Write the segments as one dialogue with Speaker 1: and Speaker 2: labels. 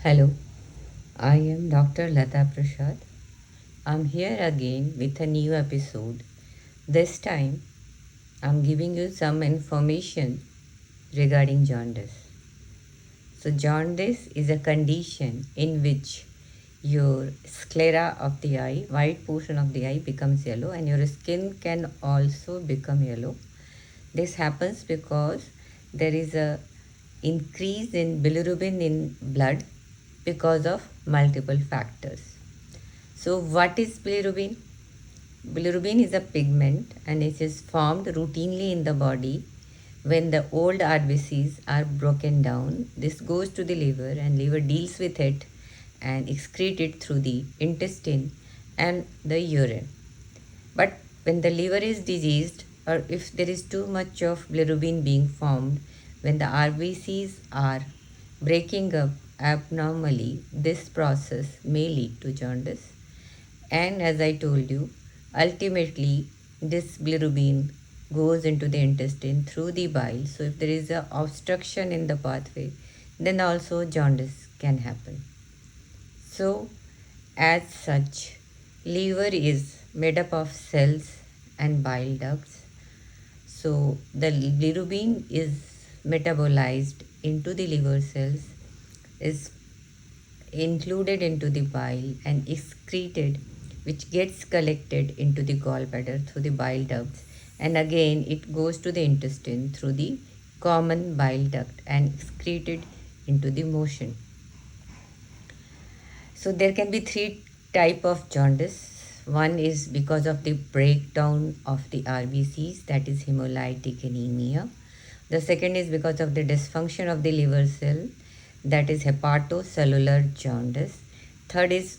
Speaker 1: Hello, I am Dr. Lata Prasad. I'm here again with a new episode. This time, I'm giving you some information regarding jaundice. So, jaundice is a condition in which your sclera of the eye, white portion of the eye, becomes yellow, and your skin can also become yellow. This happens because there is a increase in bilirubin in blood because of multiple factors. So, what is bilirubin? Bilirubin is a pigment and it is formed routinely in the body when the old RBCs are broken down. This goes to the liver and liver deals with it and excrete it through the intestine and the urine. But when the liver is diseased or if there is too much of bilirubin being formed, when the RBCs are breaking up abnormally, this process may lead to jaundice. And as I told you, ultimately this bilirubin goes into the intestine through the bile. So if there is a obstruction in the pathway, then also jaundice can happen. So as such, liver is made up of cells and bile ducts. So the bilirubin is metabolized into the liver cells, is included into the bile and excreted, which gets collected into the gallbladder through the bile ducts, and again it goes to the intestine through the common bile duct and excreted into the motion. So there can be three type of jaundice. One is because of the breakdown of the RBCs, that is hemolytic anemia. The second is because of the dysfunction of the liver cell, that is hepatocellular jaundice. Third is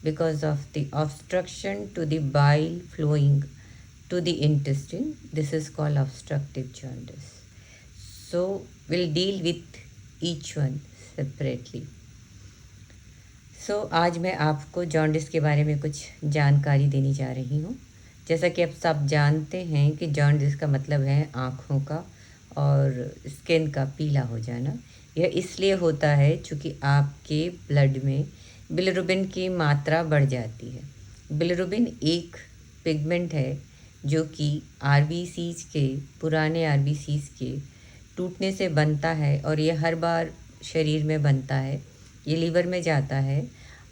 Speaker 1: because of the obstruction to the bile flowing to the intestine. This is called obstructive jaundice. So we'll deal with each one separately. आज मैं आपको jaundice के बारे में कुछ जानकारी देने जा रही हूँ। जैसा कि आप सब जानते हैं कि जॉन्डिस का मतलब है आँखों का और स्किन का पीला हो जाना। यह इसलिए होता है चूँकि आपके ब्लड में बिलिरुबिन की मात्रा बढ़ जाती है। बिलिरुबिन एक पिगमेंट है जो कि आरबीसीज के, पुराने आरबीसीज के टूटने से बनता है और ये हर बार शरीर में बनता है। ये लीवर में जाता है।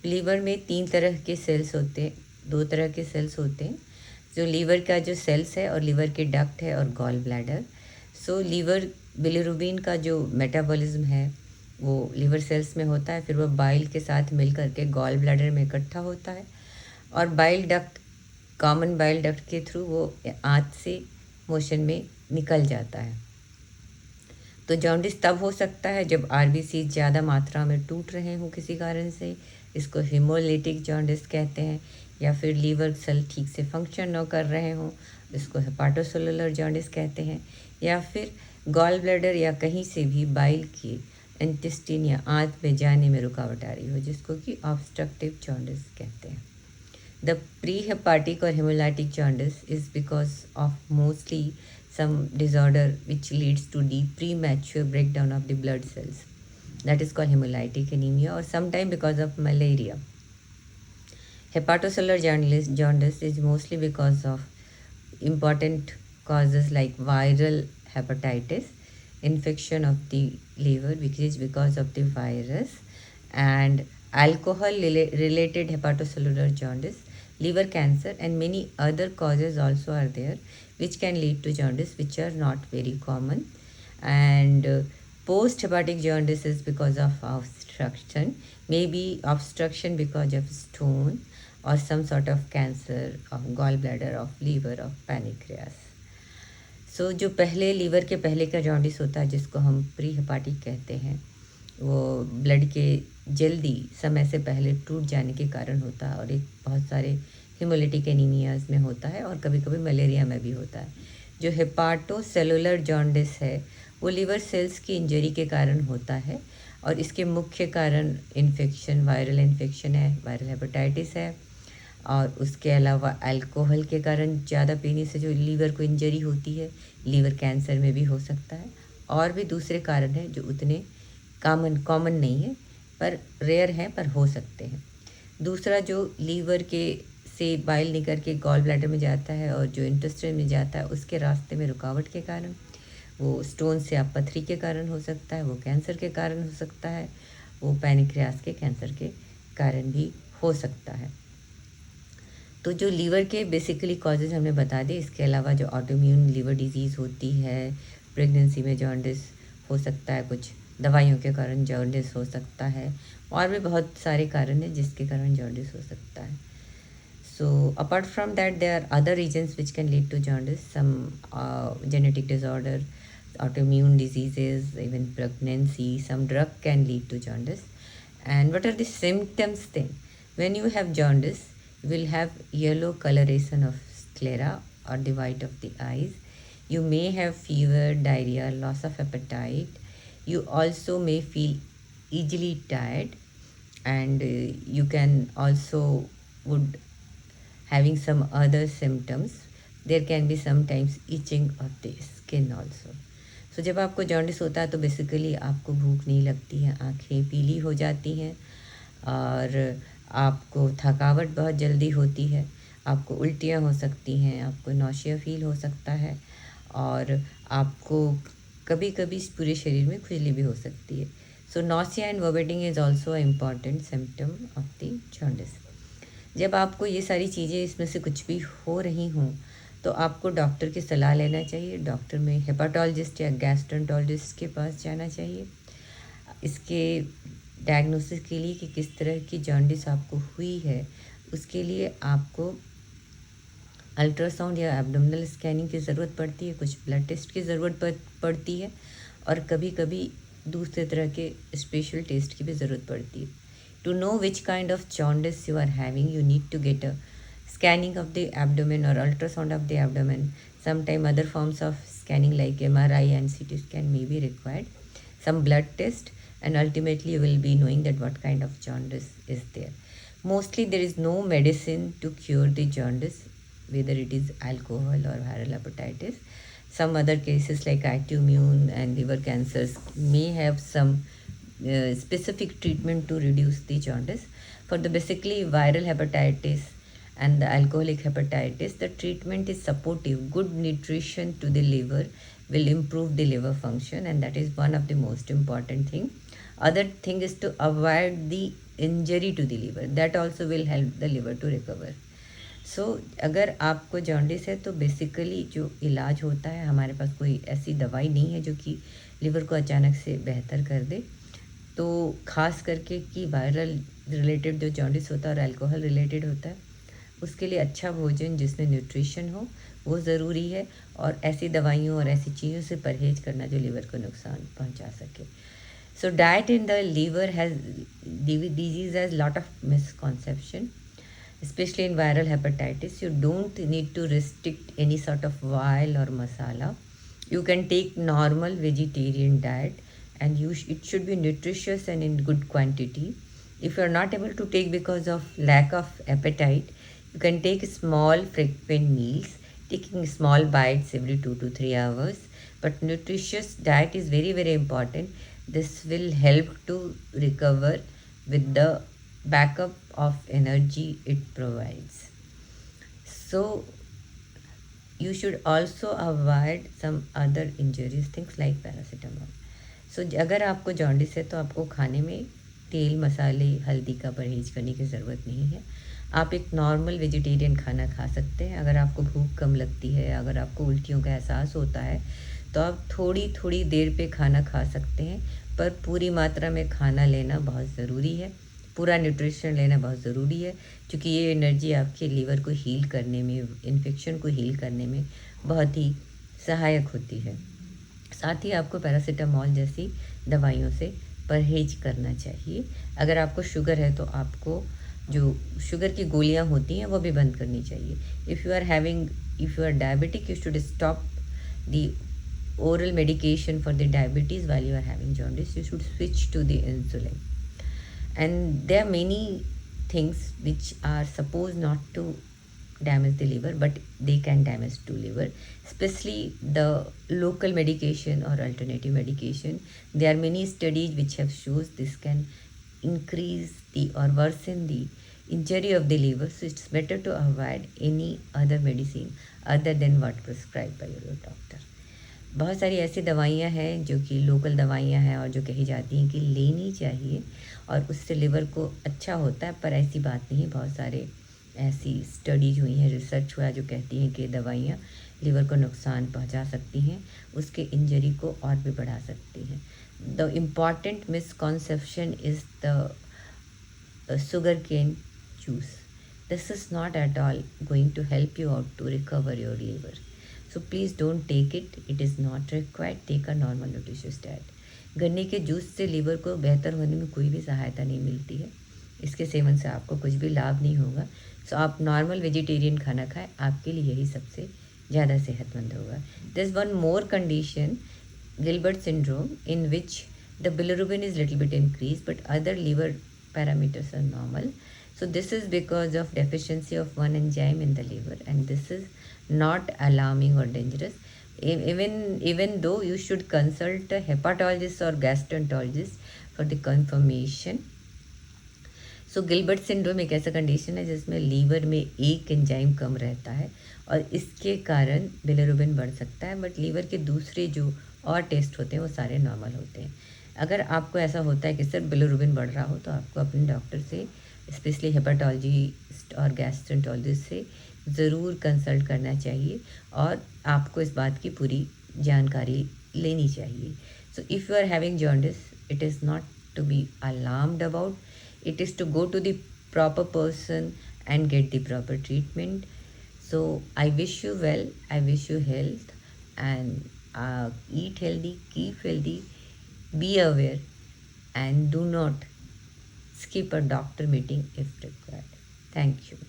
Speaker 1: लीवर में 3 तरह के सेल्स होते हैं, 2 तरह के सेल्स होते हैं, जो लीवर का जो सेल्स है और लीवर के डक्ट है और गॉल ब्लैडर। सो लीवर बिलिरुबिन का जो मेटाबॉलिज्म है वो लीवर सेल्स में होता है, फिर वो बाइल के साथ मिल करके गॉल ब्लैडर में इकट्ठा होता है और bile duct, common bile duct के थ्रू वो आँत से मोशन में निकल जाता है। तो जॉन्डिस तब हो सकता है जब आरबीसी ज़्यादा मात्रा में टूट रहे हों किसी कारण से, इसको हेमोलिटिक जॉन्डिस कहते हैं, या फिर लीवर सेल ठीक से फंक्शन न कर रहे हों, इसको हेपाटोसेलुलर जॉन्डिस कहते हैं, या फिर गॉल ब्लैडर या कहीं से भी बाइल की इंटेस्टिन या आंत में जाने में रुकावट आ रही हो, जिसको कि ऑब्स्ट्रक्टिव जॉन्डिस कहते हैं। द प्री हेपाटिक और hemolytic jaundice is because of mostly some disorder which leads to the premature breakdown of the blood cells, that is called hemolytic anemia, or sometime because of malaria. Hepatocellular jaundice is mostly because of important causes like viral hepatitis, infection of the liver which is because of the virus, and alcohol related hepatocellular jaundice, liver cancer, and many other causes also are there which can lead to jaundice, which are not very common. And post hepatic jaundice is because of obstruction, maybe obstruction because of stone or some sort of cancer of gallbladder, of liver, of pancreas. सो जो पहले liver के पहले का jaundice होता है जिसको हम pre hepatic कहते हैं, वो ब्लड के जल्दी समय से पहले टूट जाने के कारण होता है और एक बहुत सारे हेमोलिटिक एनीमियाज में होता है और कभी कभी मलेरिया में भी होता है। जो हेपाटोसेलुलर जॉन्डिस है वो लीवर सेल्स की इंजरी के कारण होता है और इसके मुख्य कारण इन्फेक्शन, वायरल इन्फेक्शन है, वायरल हेपेटाइटिस है, और उसके अलावा अल्कोहल के कारण ज़्यादा पीने से जो लीवर को इंजरी होती है, लीवर कैंसर में भी हो सकता है, और भी दूसरे कारण हैं जो उतने कॉमन नहीं है, पर रेयर हैं, पर हो सकते हैं। दूसरा, जो लीवर के से बाइल निकल के गॉल ब्लैडर में जाता है और जो इंटेस्टाइन में जाता है, उसके रास्ते में रुकावट के कारण, वो स्टोन से आप पथरी के कारण हो सकता है, वो कैंसर के कारण हो सकता है, वो पैनिक्रियास के कैंसर के कारण भी हो सकता है। तो जो लीवर के बेसिकली कॉजेज़ हमने बता दिए। इसके अलावा जो ऑटोइम्यून लीवर डिजीज़ होती है, प्रेगनेंसी में जॉन्डिस हो सकता है, कुछ दवाइयों के कारण जॉन्डिस हो सकता है, और भी बहुत सारे कारण हैं जिसके कारण जॉन्डिस हो सकता है। So apart from that, there are other reasons which can lead to jaundice. Some genetic disorder, autoimmune diseases, even pregnancy. Some drug can lead to jaundice. And what are the symptoms then? When you have jaundice, you will have yellow coloration of sclera or the white of the eyes. You may have fever, diarrhea, loss of appetite. You also may feel easily tired, and you can also would having some other symptoms. There can be sometimes itching of the skin also. So जब आपको jaundice होता है तो basically आपको भूख नहीं लगती है, आँखें पीली हो जाती हैं, और आपको थकावट बहुत जल्दी होती है, आपको उल्टियाँ हो सकती हैं, आपको नौशिया फील हो सकता है, और आपको कभी कभी पूरे शरीर में खुजली भी हो सकती है। So nausea and vomiting is also a important symptom of the jaundice. जब आपको ये सारी चीज़ें इसमें से कुछ भी हो रही हों तो आपको डॉक्टर की सलाह लेना चाहिए। डॉक्टर में हेपाटोलॉजिस्ट या गैस्ट्रोएंटरोलॉजिस्ट के पास जाना चाहिए इसके डायग्नोसिस के लिए कि किस तरह की जॉन्डिस आपको हुई है। उसके लिए आपको अल्ट्रासाउंड या एब्डोमिनल स्कैनिंग की ज़रूरत पड़ती है, कुछ ब्लड टेस्ट की ज़रूरत पड़ती है, और कभी कभी दूसरे तरह के स्पेशल टेस्ट की भी ज़रूरत पड़ती है। To know which kind of jaundice you are having, you need to get a scanning of the abdomen or ultrasound of the abdomen. Sometime other forms of scanning like MRI and CT scan may be required. Some blood test, and ultimately you will be knowing that what kind of jaundice is there. Mostly there is no medicine to cure the jaundice, whether it is alcohol or viral hepatitis. Some other cases like autoimmune and liver cancers may have some specific treatment to reduce the jaundice. For the basically viral hepatitis and the alcoholic hepatitis, the treatment is supportive. Good nutrition to the liver will improve the liver function, and that is one of the most important thing. Other thing is to avoid the injury to the liver. That also will help the liver to recover. अगर आपको jaundice है तो basically जो इलाज होता है, हमारे पास कोई ऐसी दवाई नहीं है जो कि लिवर को अचानक से बेहतर कर दे। तो ख़ास करके कि वायरल रिलेटेड जो जॉन्डिस होता है और अल्कोहल रिलेटेड होता है, उसके लिए अच्छा भोजन जिसमें न्यूट्रिशन हो वो ज़रूरी है, और ऐसी दवाइयों और ऐसी चीज़ों से परहेज करना जो लीवर को नुकसान पहुंचा सके। So diet in the liver has disease has lot of misconception, especially in viral hepatitis. You don't need to restrict any sort of oil or masala. You can take normal vegetarian diet, and it should be nutritious and in good quantity. If you are not able to take because of lack of appetite, you can take small frequent meals, taking small bites every 2 to 3 hours. But nutritious diet is very very important. This will help to recover with the backup of energy it provides. So you should also avoid some other injurious things like paracetamol. So अगर आपको jaundice है तो आपको खाने में तेल, मसाले, हल्दी का परहेज करने की ज़रूरत नहीं है। आप एक नॉर्मल वेजिटेरियन खाना खा सकते हैं। अगर आपको भूख कम लगती है, अगर आपको उल्टियों का एहसास होता है, तो आप थोड़ी थोड़ी देर पे खाना खा सकते हैं, पर पूरी मात्रा में खाना लेना बहुत ज़रूरी है। पूरा न्यूट्रिशन लेना बहुत ज़रूरी है, क्योंकि ये एनर्जी आपके लीवर को हील करने में, इन्फेक्शन को हील करने में बहुत ही सहायक होती है। साथ ही आपको पैरासीटामॉल जैसी दवाइयों से परहेज करना चाहिए। अगर आपको शुगर है तो आपको जो शुगर की गोलियां होती हैं वो भी बंद करनी चाहिए। If you are diabetic, you should stop the oral medication for the diabetes while you are having jaundice. You should switch to the insulin. And there are many things which are supposed not to damage the liver, but they can damage to liver, especially the local medication or alternative medication. There are many studies which have shows this can increase the or worsen the injury of the liver. So it's better to avoid any other medicine other than what prescribed by your doctor. बहुत सारी ऐसी दवाइयाँ हैं जो कि local दवाइयाँ हैं और जो कही जाती हैं कि लेनी चाहिए और उससे लिवर को अच्छा होता है, पर ऐसी बात नहीं है। बहुत सारे ऐसी स्टडीज हुई हैं, रिसर्च हुआ जो कहती हैं कि दवाइयाँ लिवर को नुकसान पहुंचा सकती हैं, उसके इंजरी को और भी बढ़ा सकती हैं। The important misconception is the sugar cane juice. This is not at all going to help you out to recover your liver. So please don't take it. It is not required. Take a normal nutritious diet. गन्ने के juice से liver को बेहतर होने में कोई भी सहायता नहीं मिलती है। इसके सेवन से आपको कुछ भी लाभ नहीं होगा। सो आप नॉर्मल वेजिटेरियन खाना खाएं, आपके लिए यही सबसे ज़्यादा सेहतमंद होगा। This one more condition, Gilbert syndrome, in which the bilirubin is little bit increased but other liver parameters are normal. So this is because of deficiency of one enzyme in the liver, and this is not alarming or dangerous. Even though you should consult a hepatologist or gastroenterologist for the confirmation. So Gilbert syndrome एक ऐसा condition है जिसमें liver में एक enzyme कम रहता है और इसके कारण बिलिरुबिन बढ़ सकता है, बट लीवर के दूसरे जो और टेस्ट होते हैं वो सारे नॉर्मल होते हैं। अगर आपको ऐसा होता है कि सिर्फ बिलिरुबिन बढ़ रहा हो तो आपको अपने डॉक्टर से, स्पेशली हेपाटोलॉजिस्ट और गैस्ट्रोएंटरोलॉजिस्ट से ज़रूर कंसल्ट करना चाहिए और आपको इस बात की पूरी जानकारी लेनी चाहिए। So if you are having jaundice, it is not to be alarmed about. It is to go to the proper person and get the proper treatment. So I wish you well, I wish you health, and eat healthy, keep healthy, be aware, and do not skip a doctor meeting if required. Thank you.